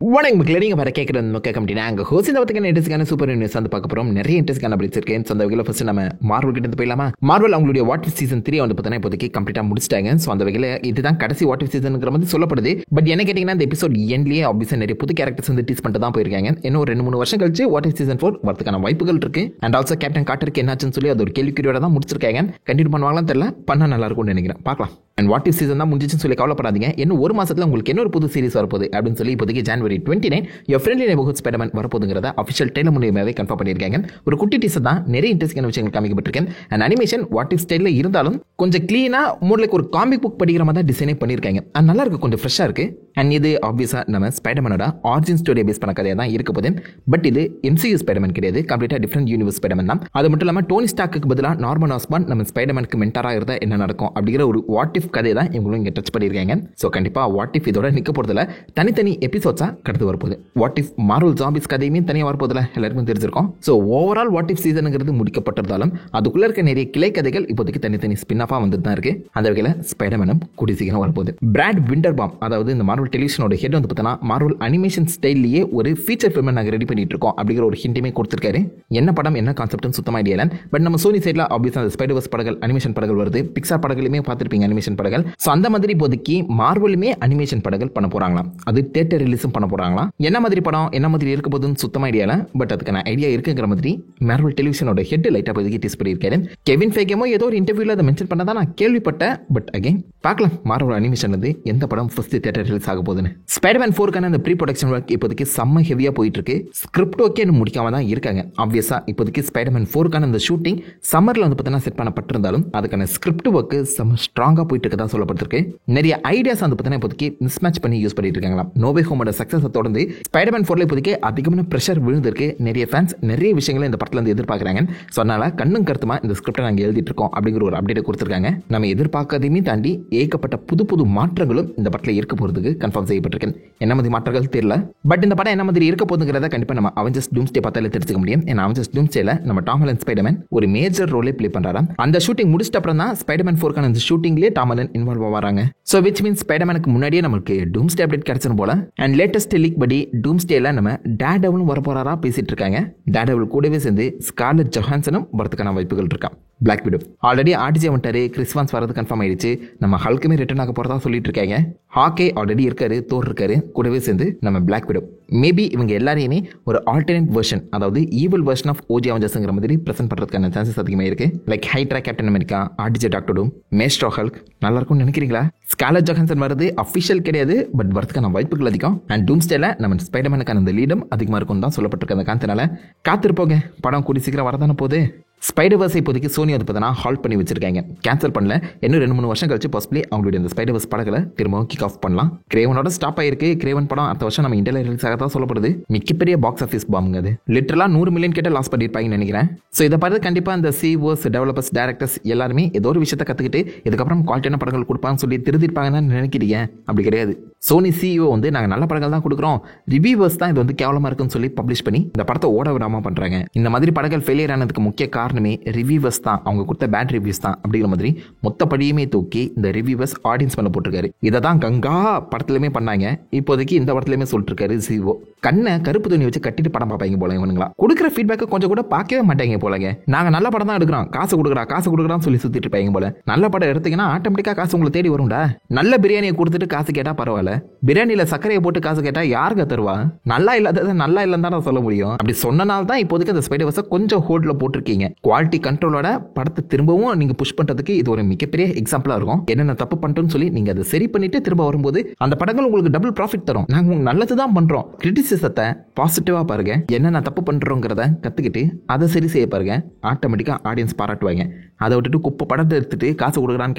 வணக்கம் மக்களே, நீங்கள் வர கேட்குறது கேட்க முடியும். நாங்கள் ஹோஸ் இந்த பத்திரிக்கை இன்ட்ரெஸ்டான சூப்பர் நியூஸ் வந்து பார்க்க போகிறோம். நிறைய இன்ட்ரெஸ்டான அப்டேட்ஸ் இருக்கு. ஸோ அந்த வகையில் ஃபர்ஸ்ட் நம்ம மார்வல் கிட்ட இருந்து போயிடலாமா? மார்வல் அவங்களுடைய வாட் இஃப் சீசன் 3 வந்து பார்த்தீங்கன்னா இப்போதைக்கு கம்ப்ளீட்டாக முடிச்சிட்டாங்க. ஸோ அந்த வகையில் இதுதான் கடைசி வாட் இஃப் சீசனுங்கிற மாதிரி சொல்லப்படுது. பட் என்ன கேட்டிங்கன்னா இந்த எபிசோட் எண்ட்லேயே ஆப்வியஸாக நிறைய புது கேரக்டர்ஸ் வந்து டீஸ் பண்ணிட்டு தான் போயிருக்காங்க. இன்னும் ஒரு 2-3 வருஷம் கழிச்சு வாட் இஃப் சீசன் 4 வரதுக்கான வாய்ப்புகள் இருக்கு. அண்ட் ஆல்சோ கேப்டன் கார்ட்டருக்கு என்னாச்சுன்னு சொல்லி அது ஒரு கேள்விக்குறியோட தான் முடிச்சிருக்காங்க. கண்டினியூ பண்ணுவாங்களான்னு தெரியல, பண்ணால் நல்லா இருக்கும்னு நினைக்கிறேன். பார்க்கலாம். அண்ட் வாட் இஃப் சீசன் தான் முடிஞ்சிச்சுன்னு சொல்லி கவலைப்படாதீங்க. இன்னும் ஒரு மாசத்துல உங்களுக்கு இன்னொரு புது சீரிஸ் வரப்போகுது அப்படின்னு சொல்லி இப்போதைக்கு January 29 Your Friendly Neighborhood Spider-Man வரப்போகுதுங்கிறத அஃபிஷியல் ட்ரெய்லர் மூலியமாகவே கன்ஃபார்ம் பண்ணியிருக்காங்க. ஒரு குட்டி டீசர் தான், நிறைய இன்ட்ரெஸ்டிங்கான விஷயங்கள் காமிக்கப்பட்டிருக்கேன். அண்ட் அனிமேஷன் வாட் இஃப் ஸ்டைலில் இருந்தாலும் கொஞ்சம் க்ளீனாக மூடலுக்கு ஒரு காமிக் புக் படிக்கிற மாதிரி தான் டிசைனே பண்ணியிருக்காங்க. அது நல்லா இருக்கு, கொஞ்சம் ஃப்ரெஷ்ஷாக இருக்கு. அண்ட் இது ஆப்வியஸாக நம்ம ஸ்பைடர்மேனோட ஆரிஜின் ஸ்டோரியை பேஸ் பண்ண கதையாக தான் இருக்க போகுது. பட் இது MCU ஸ்பைடர்மேன் கிடையாது, கம்ப்ளீட்டாக டிஃப்ரெண்ட் யூனிவர்ஸ் ஸ்பைடர்மேன் தான். அது மட்டும் இல்லாமல் டோனி ஸ்டார்க்கு பதிலாக நார்மன் ஆஸ்பான் நம்ம ஸ்பைடர்மேனுக்கு மென்டாராக இருந்தால் என்ன நடக்கும் அப்படிங்கிற ஒரு வாட் இஃப் கதை தான் இவங்களும் இங்கே டச் பண்ணியிருக்காங்க. ஸோ கண்டிப்பாக வாட் இஃப் இதோட நிற்க போகிறதுல தனித்தனி எபிசோட்ஸாக கடந்து வரப்போகுது. வாட் இஃப் மார்வல் ஜாம்பிஸ் கதையுமே தனியாக வரப்போதில்ல, எல்லாருக்கும் தெரிஞ்சிருக்கும். ஸோ ஓவரால் வாட் இஃப் சீசனுங்கிறது முடிக்கப்பட்டிருந்தாலும் அதுக்குள்ளே இருக்க நிறைய கிளை கதைகள் இப்போதைக்கு தனித்தனி ஸ்பின் ஆஃபாக வந்துட்டு தான் இருக்கு. அந்த வகையில் ஸ்பைடர்மேனும் கூடி சீக்கிரம் வரப்போகுது. பிராட் விண்டர்பாம், அதாவது இந்த மார்வல் டெலிவிஷனோட ஹெட் வந்து பார்த்தீங்கன்னா மார்வல் அனிமேஷன் ஸ்டைல்லையே ஒரு ஃபீச்சர் ஃபிலிமை நாங்கள் ரெடி பண்ணிட்டு இருக்கோம் அப்படிங்கிற ஒரு ஹிண்ட்டுமே கொடுத்துருக்காரு. என்ன படம் என்ன கான்செப்ட்னு சுத்தமாக ஐடியா இல்லை. பட் நம்ம சோனி சைடில் ஆப்வியஸாக அந்த ஸ்பைடர்வர்ஸ் படங்கள் அனிமேஷன் படங்கள் வருது. பிக்சார் படங்களுமே பார்த்துருப்பீங்க அனிமேஷன் படங்கள். ஸோ அந்த மாதிரி இப்போதைக்கு மார்வலுமே அனிமேஷன் படங்கள் பண்ண போறாங்களாம். அது தியேட்டர் ரிலீஸும் பண்ண போறாங்களாம். என்ன மாதிரி படம் என்ன மாதிரி இருக்க போகுதுன்னு சுத்தமாக ஐடியா இல்லை. பட் அதுக்கான ஐடியா இருக்குங்கிற மாதிரி மார்வல் டெலிவிஷனோட ஹெட் லைட்டாக இப்போதைக்கு டீஸ் பண்ணியிருக்காரு. கெவின் ஃபேகேமோ ஏதோ ஒரு இன்டர்வியூவில் அதை மென்ஷன் பண்ணதான் நான் கேள்விப்பட்டேன். பட் அகைன் பார்க்கலாம் மார்வல் அனிமேஷன் வந்து எந்த படம் ஃபர்ஸ்ட் தியேட்டர் ரிலீஸ் ஆக போகுதுன்னு. ஸ்பைடர்மேன் 4க்கான அந்த ப்ரீ ப்ரொடக்ஷன் ஒர்க் இப்போதைக்கு செம்ம ஹெவியாக போயிட்டு இருக்கு. ஸ்கிரிப்ட் ஓகே முடிக்காம தான் இருக்காங்க. ஆப்வியஸா இப்போதைக்கு ஸ்பைடர்மேன் 4க்கான அந்த ஷூட்டிங் சம்மர்ல வந்து பார்த்தீங்கன்னா செட் பண்ணப்பட்டிருந்தாலும் அதுக்கான ஸ்கிரிப்ட் ஒர்க் செம்ம ஸ்ட்ராங்காக போயிட்டு இருக்கதா சொல்லப்பட்டிருக்கு. நிறைய ஐடியாஸ் வந்து பார்த்தீங்கன்னா இப்போதைக்கு மிஸ்மேட்ச் பண்ணி யூஸ் பண்ணிட்டு இருக்காங்களாம். நோவே ஹோமோட சக்ஸஸை தொடர்ந்து ஸ்பைடர்மேன் 4ல இப்போதைக்கு அதிகமான ப்ரெஷர் விழுந்திருக்கு. நிறைய ஃபேன்ஸ் நிறைய விஷயங்களை இந்த படத்துல இருந்து எதிர்பார்க்குறாங்க. ஸோ அதனால கண்ணும் கருத்துமா இந்த ஸ்கிரிப்டை நாங்கள் எழுதிட்டு இருக்கோம் அப்படிங்கிற ஒரு அப்டேட் கொடுத்துருக்காங்க. நம்ம எதிர்பார்க்கறதையுமே தாண்டி ஏகப்பட்ட புது புது மாற்றங்களும் இந்த படத்தில் இருக்க போகிறதுக்கு கன்ஃபார்ம் செய்யப்பட்டிருக்கு. என்ன மாதிரி மாற்றங்கள் தெரியல. பட் இந்த படம் என்ன மாதிரி இருக்க போகுதுங்கிறத கண்டிப்பாக நம்ம அவெஞ்சர்ஸ் டூம்ஸ்டே பார்த்தாலே தெரிஞ்சுக்க முடியும். ஏன்னா அவெஞ்சர்ஸ் டூம்ஸ்டேல நம்ம டாம் ஹாலண்ட் ஸ்பைடர்மேன் ஒரு மேஜர் ரோலே பிளே பண்றாராம். அந்த ஷூட்டிங் முடிச்சிட்ட அப்புறம் தான் ஸ்பைடர்மேன் 4க்கான அந்த ஷூட்டிங்லேயே டாம் ஹாலண்ட் இன்வால்வ் ஆகிறாங்க. ஸோ விச் மீன்ஸ் ஸ்பைடர்மேனுக்கு முன்னாடியே நமக்கு டூம்ஸ்டே அப்டேட் கிடைச்சிடும் போல. அண்ட் லேட்டஸ்ட் லீக் படி டூம்ஸ்டேல நம்ம டேர்டெவிலும் வர போறாரா பேசிட்டு இருக்காங்க. டேர்டெவில் கூடவே சேர்ந்து ஸ்கார்லெட் ஜொஹான்சனும் வரதுக்கான வாய்ப்புகள் இருக்கான். பிளாக் விடோ ஆல்ரெடி ஆர்டிஜே வந்துட்டாரு. கிறிஸ் வான்ஸ் வரது கன்ஃபார்ம் ஆயிடுச்சு. நம்ம ஹல்க்குமே ரிட்டர்ன் ஆக போறதா சொல்லிட்டு இருக்காங்க. ஹாக்கே ஆல்ரெடி இருக்காரு, தோர் இருக்காரு, கூடவே சேர்ந்து நம்ம பிளாக் விடோ. மேபி இவங்க எல்லாரையுமே ஒரு ஆல்டர்னேட் வெர்ஷன், அதாவது ஈவில் வெர்ஷன் ஆஃப் ஓஜி அவெஞ்சர்ஸ்ங்கிற மாதிரி பிரசன்ட் பண்றதுக்கான சான்சஸ் அதிகமாக இருக்கு. Like Hydra Captain America, RDJ Doctor Doom, Maestro Hulk நல்லா இருக்கும்னு நினைக்கிறீங்களா? ஸ்கார்லெட் ஜொஹான்சன் வருது அஃபிஷியல் கிடையாது, பட் வரதுக்கான வாய்ப்புகள் அதிகம். அண்ட் டூம்ஸ்டேல நம்ம ஸ்பைடர்மேனுக்கான அந்த லீடும் அதிகமாக இருக்கும் தான் சொல்லப்பட்டிருக்க. அந்த காரணத்தினால காத்திருப்போங்க, படம் கூடி சீக்கிரம் வரதான போகுது. ஸ்பைடர்வர்ஸ் இப்போதைக்கு சோனி வந்து பார்த்தீங்கன்னா ஹால்ட் பண்ணி வச்சிருக்காங்க, கேன்சல் பண்ணல. இன்னும் 2-3 வருஷம் கழிச்சு பாசிபிளி அவங்களுடைய அந்த ஸ்பைடர்வர்ஸ் படங்களை திரும்பவும் கிக் ஆஃப் பண்ணலாம். கிரேவனோட ஸ்டாப் ஆயிருக்கு. கிரேவன் படம் அடுத்த வருஷம் நம்ம இந்தியாவில் ரிலீஸ் ஆக தான் சொல்லப்படுது. மிகப்பெரிய பாக்ஸ் ஆஃபீஸ் பாம்புங்க. அது லிட்டரலாக 100 மில்லியன் கிட்ட லாஸ் பண்ணியிருப்பாங்கன்னு நினைக்கிறேன். ஸோ இதை பார்த்து கண்டிப்பாக அந்த சிஓஸ், டெவலப்பர்ஸ், டேரக்டர்ஸ் எல்லாருமே ஏதோ ஒரு விஷயத்தை கற்றுக்கிட்டு இதுக்கப்புறம் குவாலிட்டியான படங்கள் கொடுப்பாங்கன்னு சொல்லி திருத்திருப்பாங்கன்னு தான் நினைக்கிறீங்க. அப்படி கிடையாது. சோனி சிஇஓ வந்து நாங்கள் நல்ல படங்கள் தான் கொடுக்குறோம், ரிவ்யூவர்ஸ் தான் இது வந்து கேவலமாக இருக்குன்னு சொல்லி பப்ளிஷ் பண்ணி இந்த படத்தை ஓட விடாமல் பண்ணுறாங்க. இந்த மாதிரி படங்கள் ஃபெயிலியர் ஆனதுக்கு முக்கிய காரணமே ரிவ்யூவர்ஸ் தான், அவங்க கொடுத்த பேட் ரிவ்யூஸ் தான் அப்படிங்கிற மாதிரி மொத்தப்படியுமே தூக்கி இந்த ரிவ்யூவர்ஸ் ஆடியன்ஸ் பண்ண போட்டிருக்காரு. இதை தான் கங்கா படத்துலையுமே பண்ணாங்க. இப்போதைக்கு இந்த படத்துலையுமே சொல்லிட்டு இருக்காரு சிஓ. கண்ணை கருப்பு துணி வச்சு கட்டிட்டு படம் பார்ப்பாங்க போல இவனுங்களா. கொடுக்குற ஃபீட்பேக்கை கொஞ்சம் கூட பார்க்கவே மாட்டாங்க போலங்க. நாங்கள் நல்ல படம் தான் எடுக்கிறோம், காசு கொடுக்குறான்னு சொல்லி சுத்திட்டு இருப்பாங்க போல. நல்ல படம் எடுத்தீங்கன்னா ஆட்டோமேட்டிக்காக காசு உங்களை தேடி வரும்டா. நல்ல பிரியாணியை கொடுத்துட்டு காசு கேட்டா பரவாயில்ல, பிரியாணியில சர்க்கரையை போட்டு காசு கேட்டா யாருக்கு தருவா? நல்லா இல்லாதது நல்லா இல்லைன்னு தான் சொல்ல முடியும். அப்படி சொன்னனால தான் இப்போதைக்கு அந்த ஸ்பைடர்வர்ஸை கொஞ்சம் ஹோல்ட்ல போட்டிருக்கீங்க. குவாலிட்டி கண்ட்ரோலோட படத்தை திரும்பவும் நீங்க புஷ் பண்றதுக்கு இது ஒரு மிகப்பெரிய எக்ஸாம்பிளா இருக்கும். என்னென்ன தப்பு பண்ணிட்டோம்னு சொல்லி நீங்க அதை சரி பண்ணிட்டு திரும்ப வரும்போது அந்த படங்கள் உங்களுக்கு டபுள் ப்ராஃபிட் தரும். நாங்க உங்களுக்கு நல்லதுதான் பண்றோம். கிரிட்டிசிசத்தை பாசிட்டிவா பாருங்க. என்னென்ன தப்பு பண்றோங்கிறத கத்துக்கிட்டு அதை சரி செய்ய பாருங்க. ஆட்டோமேட்டிக்கா ஆடியன்ஸ் பாராட்டுவாங்க. அதை விட்டுட்டு குப்பை படத்தை எடுத்துட்டு காசு கொடுக்குறான்னு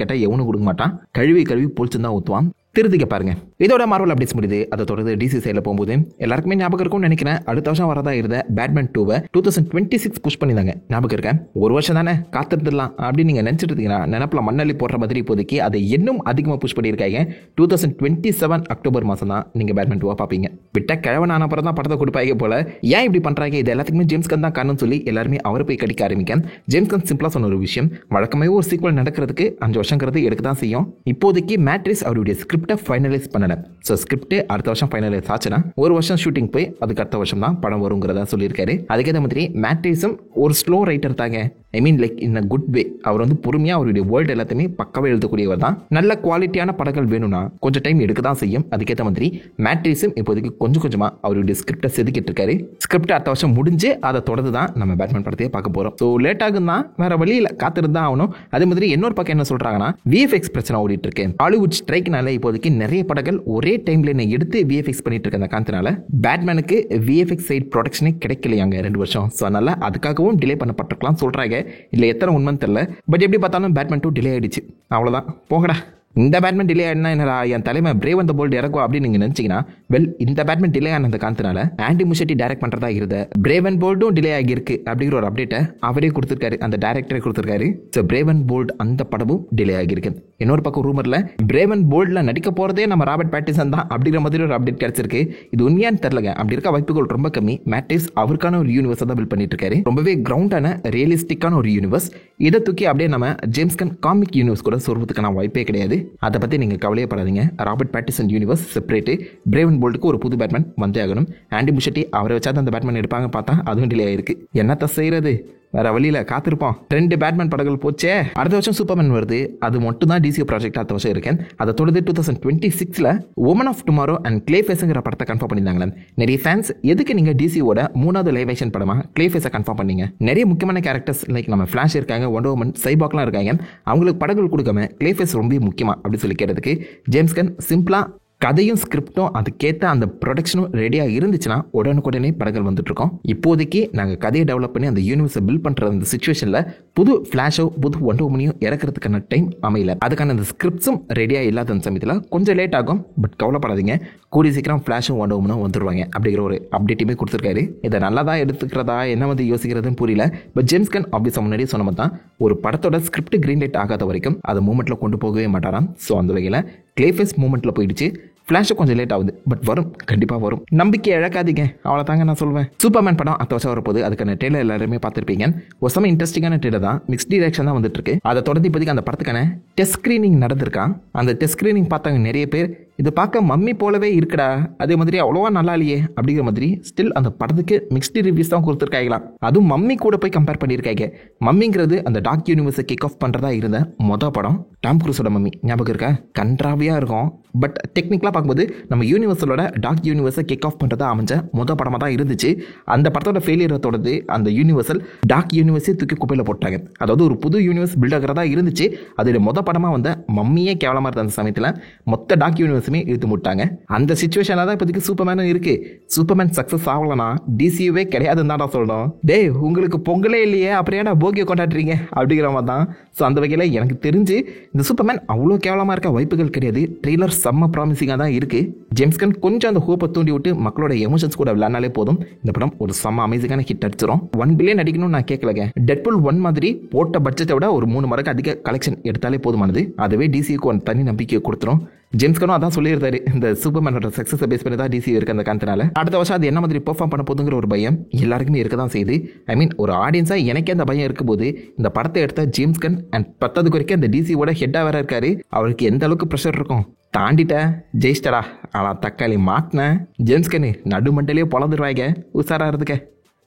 கேட்டா எவனும் கொடுக்க மாட்டான். கழுவி பொழிச்சு தான் ஊத்துவான். திருத்திக்க பாருங்க. இதோட மார்வல் அப்டேட்ஸ் முடியுது. அதை தொடர்ந்து டிசி சைடில் போகும்போது எல்லாருக்குமே ஞாபகம் இருக்கும்னு நினைக்கிறேன். அடுத்த வருஷம் வரதா இருந்த பேட்மேன் 2 2026 புஷ் பண்ணியிருந்தாங்க. ஞாபகம் இருக்கேன். ஒரு வருஷம் தானே காத்திருந்துடலாம் அப்படின்னு நீங்க நினைச்சிட்டு இருந்தீங்கன்னா நினப்பில் மண்ணள்ளி போடுற மாதிரி இப்போதைக்கு அதை இன்னும் அதிகமாக புஷ் பண்ணியிருக்காங்க. 2027 அக்டோபர் மாதம் தான் நீங்க பேட்மேன் 2 பார்ப்பீங்க. விட்ட கிழவன் ஆன அப்புறம் தான் படத்தை கொடுப்பாங்க போல. ஏன் இப்படி பண்றாங்க? இது எல்லாத்துக்குமே ஜேம்ஸ் கன் தான் காரணம்னு சொல்லி எல்லாருமே அவரை போய் கடிக்க ஆரம்பிக்க. ஜேம்ஸ் கன் சிம்பிளா சொன்ன ஒரு விஷயம், வழக்கமே ஒரு சீக்வல் நடக்கிறதுக்கு 5 வருஷங்கிறது எடுக்க தான் செய்யும். இப்போதைக்கு மேட்ரிக்ஸ் அவருடைய ஸ்கிரிப்ட் ஸ்கிரிப்டை ஃபைனலைஸ் பண்ணல. ஸோ ஸ்கிரிப்ட் அடுத்த வருஷம் ஃபைனலைஸ் ஆச்சுன்னா ஒரு வருஷம் ஷூட்டிங் போய் அதுக்கு அடுத்த வருஷம் தான் படம் வருங்கிறதா சொல்லியிருக்காரு. அதுக்கேற்ற மாதிரி மேட்ரிஸும் ஒரு ஸ்லோ ரைட்டர் தாங்க. ஐ mean like in a good way. அவர் வந்து பொறுமையாக அவருடைய வேர்ல்டு எல்லாத்தையுமே பக்கவே எழுதக்கூடியவர் தான். நல்ல குவாலிட்டியான படங்கள் வேணும்னா கொஞ்சம் டைம் எடுக்க தான் செய்யும். அதுக்கேற்ற மாதிரி மேட்ரிஸும் இப்போதைக்கு கொஞ்சம் கொஞ்சமாக அவருடைய ஸ்கிரிப்டை செதுக்கிட்டு இருக்காரு. ஸ்கிரிப்ட் அடுத்த வருஷம் முடிஞ்சு அதை தொடர்ந்து தான் நம்ம பேட்மேன் படத்தையே பார்க்க போகிறோம். ஸோ லேட் ஆகும் தான், வேற வழியில் காத்திருந்து தான் ஆகணும். அதே மாதிரி இன்னொரு பக்கம் என்ன சொல்கிறாங்கன்னா, விஎஃப்எக்ஸ் பிரச்சனை ஓடிட்டு இருக்கு. ஹாலிவுட் ஸ்ட்ரைக்னால இப்போதைக்கு நிறைய படங்கள் ஒரே டைம்ல என்ன எடுத்து விஎஃப்எக்ஸ் பண்ணிட்டு இருக்க அந்த காரணத்தினால பேட்மேனுக்கு விஎஃப்எக்ஸ் சைட் ப்ரொடக்ஷனே கிடைக்கலையாங்க 2 வருஷம். ஸோ அதனால அதுக்காகவும் டிலே பண்ணப்பட்டிருக்கலாம் சொல்கிறாங்க. இல்லை எத்தனை உண்மைன்னு தெரியல. பட் எப்படி பார்த்தாலும் பேட்மேன் 2 டிலே ஆயிடுச்சு. அவ்வளோதான், போங்கடா. இந்த பேட்மேன் டிலே ஆயிடுனா என்னடா என் தலைமை பிரேவ் அண்ட் தி போல்ட் இறக்கும் அப்படின்னு நீங்கள் நினச்சிங்கன்னா, வெல் இந்த பேட்மேன் டிலே ஆன அந்த காரணத்தினால ஆண்டி முஷெட்டி டைரக்ட் பண்ணுறதா இருந்த பிரேவ் அண்ட் போல்டும் டிலே ஆகியிருக்கு அப்படிங்கிற ஒரு அப்டேட்டை அவரே கொடுத்துருக்காரு, அந்த டைரக்டரே கொடுத்துருக்காரு. ஸோ பிரேவ் அண்ட் போல்ட் அந்த படமும் டிலே ஆகியிருக்கு. இன்னொரு பக்கம் ரூமரில் பிரேவ் அண்ட் போல்டில் நடிக்க போகிறதே நம்ம ராபர்ட் பேட்டின்சன் தான் அப்படிங்கிற மாதிரி ஒரு அப்டேட் கிடைச்சிருக்கு. இது உண்மையானு தெரிலங்க. அப்படி இருக்க வாய்ப்புகள் ரொம்ப கம்மி. மேட்டிஸ் அவருக்கான ஒரு யூனிவர்ஸை தான் பில்ட் பண்ணிட்டு இருக்காரு. ரொம்பவே கிரவுண்டான ரியலிஸ்டிக்கான ஒரு யூனிவர்ஸ். இதை தூக்கி அப்படியே நம்ம ஜேம்ஸ் கன் காமிக் யூனிவர்ஸ் கூட சொல்றதுக்கான வாய்ப்பே கிடையாது. அதை பற்றி நீங்கள் கவலையப்படாதீங்க. Robert Pattinson universe separate. Brave and போல்டுக்கு ஒரு புது பேட்மேன் வந்தே ஆகணும். ஆண்டி முஷெட்டி அவரை வச்சாதான் அந்த பேட்மேன் எடுப்பாங்க. பார்த்தா அதுவும் டிலே ஆயிருக்கு. என்னத்த செய்யறது, வேற வழியில் காத்திருப்போம். 2 பேட்மேன் படங்கள் போச்சே. அடுத்த வருஷம் சூப்பர்மேன் வருது. அது மட்டும் தான் டிசி ப்ராஜெக்ட் அடுத்த வருஷம் இருக்கேன். அதை தொடர்ந்து 2026 உமன் ஆஃப் டுமாரோ அண்ட் கிளேஃபேஸ்ங்கிற படத்தை கன்ஃபார்ம் பண்ணியிருந்தாங்களே. நிறைய ஃபேன்ஸ் எதுக்கு நீங்கள் டிசியோட 3வது லைவ் ஆக்ஷன் படமா கிளேஃபேஸை கன்ஃபார்ம் பண்ணீங்க? நிறைய முக்கியமான கேரக்டர்ஸ் லைக் நம்ம ஃபிளாஷ் இருக்காங்க, ஒண்டர் வுமன், சைபாக்லாம் இருக்காங்க. அவங்களுக்கு படங்கள் கொடுக்காம கிளேஃபேஸ் ரொம்ப முக்கியமா அப்படின்னு சொல்லி கேட்டதுக்கு ஜேம்ஸ் கன் சிம்பிளா கதையும் ஸ்கிரிப்டும் அதுக்கேற்ற அந்த ப்ரொடக்ஷனும் ரெடியாக இருந்துச்சுன்னா உடனுக்குடனே படங்கள் வந்துட்டு இருக்கோம். இப்போதைக்கு நாங்கள் கதையை டெவலப் பண்ணி அந்த யூனிவர்ஸை பில்ட் பண்ணுற அந்த சுச்சுவேஷனில் புது ஃப்ளாஷோ புது ஒண்டர் வுமனையும் இறக்கிறதுக்கான டைம் அமையல. அதுக்கான அந்த ஸ்கிரிப்ட்ஸும் ரெடியாக இல்லாத அந்த சமயத்தில் கொஞ்சம் லேட் ஆகும். பட் கவலைப்படாதீங்க, கூடிய சீக்கிரம் ஃப்ளாஷும் ஒண்டர் வுமனும் வந்துடுவாங்க அப்படிங்கிற ஒரு அப்டேட்டுமே கொடுத்துருக்காரு. இதை நல்லா தான் எடுத்துக்கிறதா என்ன வந்து யோசிக்கிறதுன்னு புரியல. பட் ஜேம்ஸ் கன் ஆப்வியஸாக முன்னாடியே சொன்ன மாதிரி தான் ஒரு படத்தோட ஸ்கிரிப்ட் கிரீன் லைட் ஆகாத வரைக்கும் அதை மூமெண்ட்டில் கொண்டு போகவே மாட்டாராம். ஸோ அந்த வகையில் கிளேஃபேஸ் மூமெண்ட்டில் போயிடுச்சு. ஃப்ளாஷ் கொஞ்சம் லேட் ஆகுது, பட் வரும், கண்டிப்பாக வரும். நம்பிக்கை இழக்காதீங்க, அவ்வளோ தாங்க நான் சொல்வேன். சூப்பர்மேன் படம் அடுத்த வருஷம் வரப்போது. அதுக்கான ட்ரெய்லர் எல்லாருமே பார்த்துருப்பீங்க. ஒரு சமயம் இன்ட்ரெஸ்டிங்கான ட்ரெய்லர் தான். மிக்ஸ்ட் டிரெக்ஷன் தான் வந்துட்டு இருக்கு. அதை தொடர்ந்து இப்போதைக்கு அந்த படத்துக்கான டெஸ்ட் ஸ்க்ரீனிங் நடந்திருக்கான். அந்த டெஸ்ட் ஸ்க்ரீனிங் பார்த்தாங்க நிறைய பேர், இது பார்க்க மம்மி போலவே இருக்குடா, அதே மாதிரி அவ்வளோவா நல்லா இல்லையே அப்படிங்கிற மாதிரி ஸ்டில் அந்த படத்துக்கு மிக்ஸ்டு ரிவ்யூஸ் தான் கொடுத்துருக்காங்களாம். அதுவும் மம்மி கூட போய் கம்பேர் பண்ணியிருக்காங்க. மம்மிங்கிறது அந்த டார்க் யூனிவர்ஸை கிக் ஆஃப் பண்ணுறதா இருந்த மொதல் படம் டாம் க்ரூஸோட மம்மி. ஞாபகம் இருக்கா? கன்றாவியாக இருக்கும். பட் டெக்னிக்கலாக பார்க்கும்போது நம்ம யூனிவர்ஸோட டார்க் யூனிவர்ஸை கிக் ஆஃப் பண்ணுறதா அமைஞ்ச மொதல் படமாக தான் இருந்துச்சு. அந்த படத்தோட ஃபெயிலியரை தொடர்ந்து அந்த யூனிவர்சல் டார்க் யூனிவர்ஸே தூக்கி குப்பையில் போட்டாங்க. அதாவது ஒரு புது யூனிவர்ஸ் பில்ட் ஆகிறதா இருந்துச்சு. அதோட மொதல் படமாக வந்த மம்மியே கேவலமாக இருந்த அந்த சமயத்தில் மொத்த டார்க் யூனிவர்ஸுமே இழுத்து முட்டாங்க. அந்த சிச்சுவேஷனில் தான் இப்போதைக்கு சூப்பர்மேனும் இருக்கு. சூப்பர்மேன் சக்ஸஸ் ஆகலனா டிசியூவே கிடையாதுன்னு தான் சொல்கிறோம். டே உங்களுக்கு பொங்கலே இல்லையே, அப்புறம் ஏன்னா போகியை கொண்டாடுறீங்க அப்படிங்கிற மாதிரி தான். ஸோ அந்த வகையில் எனக்கு தெரிஞ்சு இந்த சூப்பர்மேன் அவ்வளோ கேவலமாக இருக்க வாய்ப்புகள் கிடையாது. ட்ரெய்லர் செம்ம ப்ராமிசிங்காக தான் இருக்குது. ஜேம்ஸ் கன் கொஞ்சம் அந்த ஹோப்பை தூண்டி விட்டு மக்களோட எமோஷன்ஸ் கூட விளையாடினாலே போதும், இந்த படம் ஒரு செம்ம அமேசிங்கான ஹிட் அடிச்சிடும். 1 பில்லியன் அடிக்கணும்னு நான் கேட்கலங்க. டெட்பூல் 1 மாதிரி போட்ட பட்ஜெட்டை விட ஒரு 3 மடங்கு அதிக கலெக்ஷன் எடுத்தாலே போதுமானது. அதுவே டிசிக்கு ஒரு தனி நம்பிக்கையை கொடுத்துரும். ஜேம்ஸ் கனும் அதான் சொல்லியிருந்தாரு, இந்த சூப்பர்மேனோட சக்ஸஸை பேஸ் பண்ணி தான் டிசி இருக்கு அந்த காரணத்தினால. அடுத்த வருஷம் அது என்ன மாதிரி பெர்ஃபார்ம் பண்ண போதுங்கிற ஒரு பயம் எல்லாருக்குமே இருக்க தான் செய்யுது. ஐ மீன் ஒரு ஆடியன்ஸாக எனக்கே அந்த பயம் இருக்கும்போது இந்த படத்தை எடுத்த ஜேம்ஸ் கன் அண்ட் 10வது வரைக்கும் அந்த டிசியோட ஹெட்டாக வேற இருக்காரு. அவருக்கு எந்த அளவுக்கு ப்ரெஷர் இருக்கும். தாண்டிட்ட ஜெயிச்சிட்டடா, ஆனால் தக்காளி மாட்டினேன் ஜேம்ஸ் கன்னு நடுமண்டலே பொழந்துருவாங்க. உஷாராக இருந்துக்க.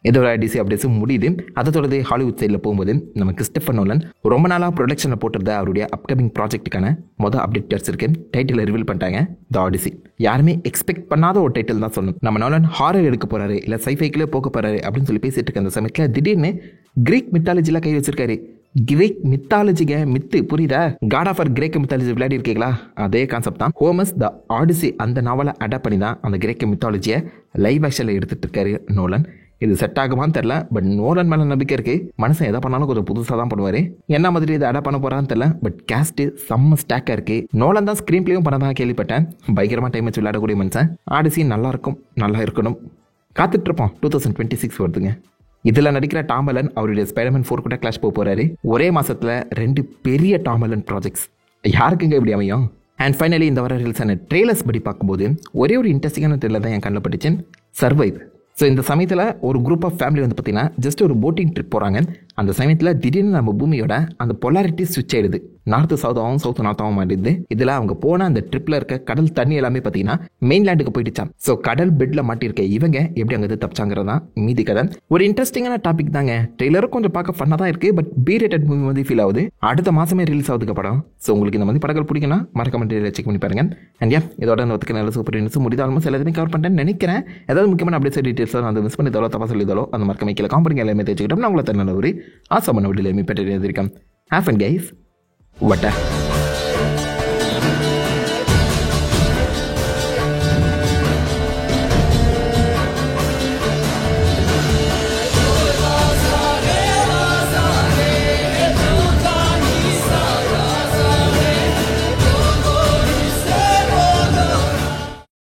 இதோட டிசி அப்டேட்ஸ் முடியுது. அதை தொடர்ந்து ஹாலிவுட் சைடில் போகும்போது நம்ம கிறிஸ்டோபர் நோலன் ரொம்ப நாளாக ப்ரொடக்ஷனில் போட்டிருந்த அவருடைய அப்கமிங் ப்ராஜெக்ட்டுக்கான மொதல் அப்டேட் கிடைச்சிருக்கு. டைட்டில் ரிவீல் பண்ணிட்டாங்க, த ஆடிசி. யாருமே எக்ஸ்பெக்ட் பண்ணாத ஒரு டைட்டில் தான் சொல்லணும். நம்ம நோலன் ஹாரர் எடுக்க போறாரு, இல்லை சைஃபைக்குள்ளே போக போறாரு அப்படின்னு சொல்லி பேசிட்டு இருக்க அந்த சமயத்தில் திடீர்னு கிரீக் மித்தாலஜியில் கை வச்சிருக்காரு. கிரீக் மித்தாலஜிங்க, மித்து புரியுதா? காட் ஆஃப் கிரேக்க மித்தாலஜி விளையாடி இருக்கீங்களா? அதே கான்செப்ட் தான். ஹோமஸ் த ஆடிசி அந்த நாவலை அடாப்ட் பண்ணி தான் அந்த கிரேக்க மித்தாலஜியை லைவ் ஆக்ஷனில் எடுத்துட்டு இருக்காரு நோலன். இது செட் ஆகுமான்னு தெரில, பட் நோலன் மேலே நம்பிக்கை இருக்கு. மனுஷன் எதை பண்ணாலும் கொஞ்சம் புதுசாக தான் பண்ணுவார். என்ன மாதிரி இதை அடாப்ட் பண்ண போறான்னு தெரில, பட் கேஸ்ட் செம்ம ஸ்டாக்காக இருக்கு. நோலன் தான் ஸ்க்ரீன் பிளேயும் பண்ணதான் கேள்விப்பட்டேன். பயங்கரமாக டைம் வச்சு விளையாடக்கூடிய மனுஷன். ஆடிசி நல்லா இருக்கும், நல்லா இருக்கணும். காத்துட்டு இருப்போம். 2026 வருதுங்க. இதில் நடிக்கிற டாம் ஹாலண்ட் அவருடைய ஸ்பைடர்மேன் 4 கூட கிளாஷ் போக போறாரு. ஒரே மாசத்துல 2 பெரிய டாம் ஹாலண்ட் ப்ராஜெக்ட்ஸ். யாருக்குங்க இப்படி அமையும்? அண்ட் ஃபைனலி இந்த வர ரிலீஸான ட்ரெய்லர்ஸ் படி பார்க்கும்போது ஒரே ஒரு இன்ட்ரெஸ்டிங்கான ட்ரெய்லர் தான் என் கண்ணில் பட்டுச்சு, சர்வைவ். ஸோ இந்த சமயத்தில் ஒரு குரூப் ஆஃப் ஃபேமிலி வந்து பார்த்தீங்கன்னா ஜஸ்ட் ஒரு போட்டிங் ட்ரிப் போகிறாங்க. அந்த சமயத்தில் திடீர்னு நம்ம பூமியோட அந்த பொலாரிட்டி ஸ்விட்ச் ஆயிடுது. நார்த்து சவுத்தாகவும் சவுத்து நார்த்தாகவும் மாட்டிடுது. இதில் அவங்க போன அந்த ட்ரிப்பில் இருக்க கடல் தண்ணி எல்லாமே பார்த்தீங்கன்னா மெயின்லேண்டுக்கு போயிடுச்சான். ஸோ கடல் பெட்டில் மாட்டிருக்க இவங்க எப்படி அங்கே தப்பிச்சாங்கிறதான் மீதி கதை. ஒரு இன்ட்ரெஸ்டிங்கான டாபிக் தாங்க. ட்ரெய்லரும் கொஞ்சம் பார்க்க ஃபன்னாக தான் இருக்குது. பட் பி ரேட்டட் மூவி வந்து ஃபீல் ஆகுது. அடுத்த மாதமே ரிலீஸ் ஆகுதுக்கு படம். ஸோ உங்களுக்கு இந்த மாதிரி படங்கள் பிடிக்குன்னா மறக்காம செக் பண்ணி பாருங்க. அண்ட் இதோட அந்த ஒத்துக்க நல்ல சூப்பர் நியூஸ் முடிதாலும் சில எதுவும் கவர் பண்ணிட்டேன்னு நினைக்கிறேன். ஏதாவது முக்கியமான அப்டேட்ஸ் டீட்டெயில்ஸ் வந்து மிஸ் பண்ணி தரோ தப்பா சொல்லிதோ அந்த மாதிரி கமிக்கல காம்பனிங்க எல்லாமே தெரிஞ்சுக்கிட்டோம். நான் உங்களை தரல ஒரு ஆசமான வீட்டில் பெற்று இருக்கேன். Have fun guys. வட்ட